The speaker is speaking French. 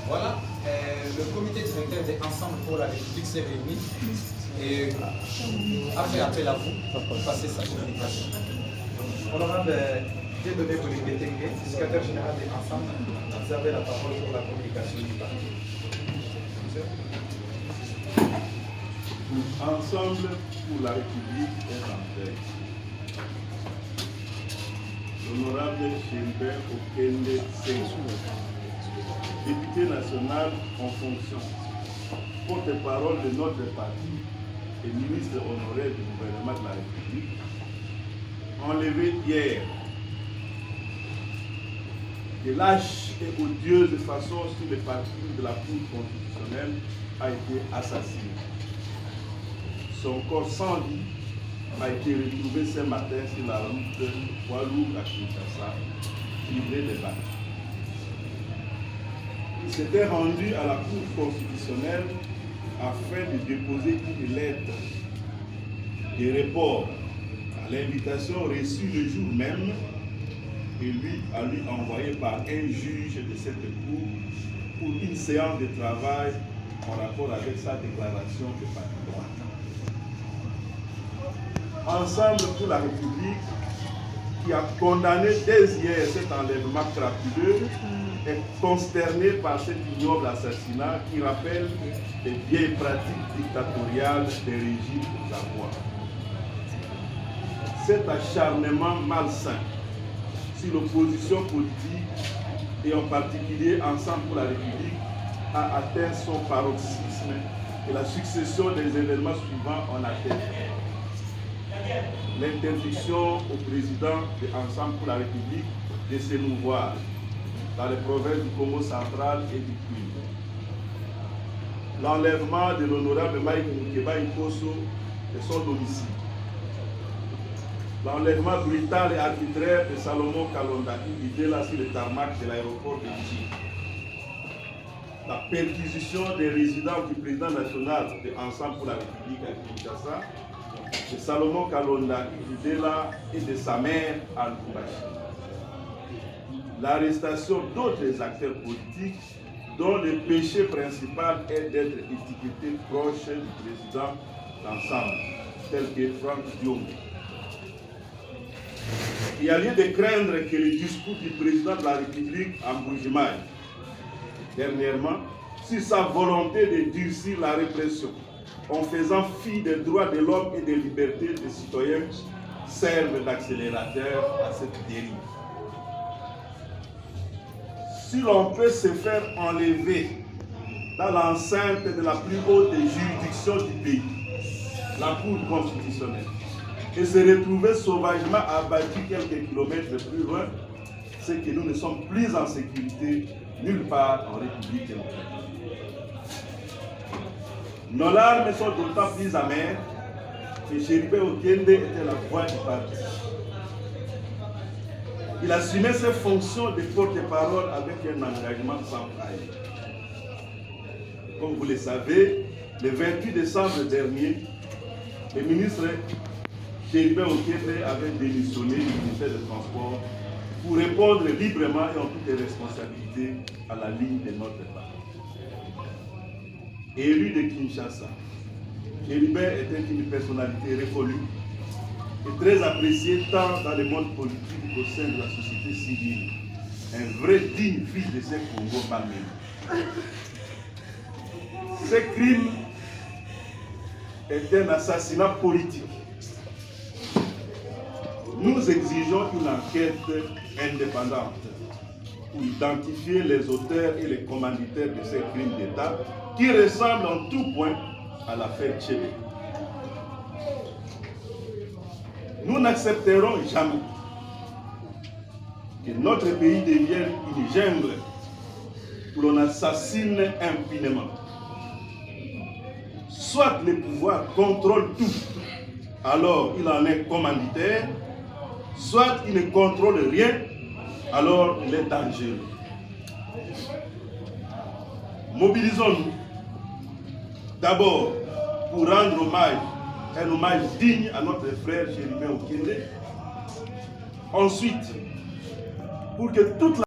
Voilà, le comité directeur de Ensemble pour la République s'est réuni et a fait appel à vous pour passer sa communication. Honorable Dieudonné Bolingé, secrétaire général de Ensemble, vous avez la parole pour la communication du parti. Ensemble pour la République est en veille. L'honorable Gilbert Okende Sengou, député national en fonction, porte-parole de notre parti et ministre honoraire du gouvernement de la République, enlevé hier de lâche et odieuse façon sur le parti de la Cour constitutionnelle a été assassiné. Son corps sans vie a été retrouvé ce matin sur la route Walou à Kinshasa, livré de balles. Il s'était rendu à la Cour constitutionnelle afin de déposer une lettre de report à l'invitation reçue le jour même et lui a lui envoyé par un juge de cette cour pour une séance de travail en rapport avec sa déclaration de patrimoine. Ensemble pour la République, qui a condamné dès hier cet enlèvement crapuleux, est consterné par cet ignoble assassinat qui rappelle les vieilles pratiques dictatoriales des régimes zaouis. Cet acharnement malsain sur l'opposition politique et en particulier Ensemble pour la République a atteint son paroxysme et la succession des événements suivants en a fait. L'interdiction au président de Ensemble pour la République de s'émouvoir dans les provinces du Congo central et du Kwilu. L'enlèvement de l'honorable Mike Mukeba Nkosso de son domicile. L'enlèvement brutal et arbitraire de Salomon Kalonda Idela sur le tarmac de l'aéroport de Dji. La perquisition des résidents du président national de Ensemble pour la République à Kinshasa, de Salomon Kalonda Idela et de sa mère à Lubumbashi. L'arrestation d'autres acteurs politiques dont le péché principal est d'être étiquetés proches du président d'Ensemble, tel que Franck Diomé. Il y a lieu de craindre que le discours du président de la République en Mbujimayi, dernièrement, sur sa volonté de durcir la répression, en faisant fi des droits de l'homme et des libertés des citoyens, serve d'accélérateur à cette dérive. Si l'on peut se faire enlever dans l'enceinte de la plus haute juridiction du pays, la Cour constitutionnelle, et se retrouver sauvagement abattu quelques kilomètres plus loin, c'est que nous ne sommes plus en sécurité nulle part en République démocratique. Nos larmes sont d'autant plus amères que Gilbert Okende était la voix du parti. Il assumait ses fonctions de porte-parole avec un engagement sans faille. Comme vous le savez, le 28 décembre dernier, le ministre Gilbert Okende avait démissionné du ministère des Transports pour répondre librement et en toute responsabilité à la ligne de notre parti. Élu de Kinshasa, Gilbert était une personnalité révolue et très appréciée tant dans le monde politique qu'au sein de la société civile. Un vrai digne fils de ces Congo malmenés. Ce crime est un assassinat politique. Nous exigeons une enquête indépendante pour identifier les auteurs et les commanditaires de ces crimes d'État qui ressemblent en tout point à l'affaire Tchébé. Nous n'accepterons jamais que notre pays devienne une jungle où l'on assassine impunément. Soit le pouvoir contrôle tout, alors il en est commanditaire, soit il ne contrôle rien, alors il est dangereux. Mobilisons-nous d'abord pour rendre un hommage digne à notre frère Gilbert Okende. Ensuite, pour que toute la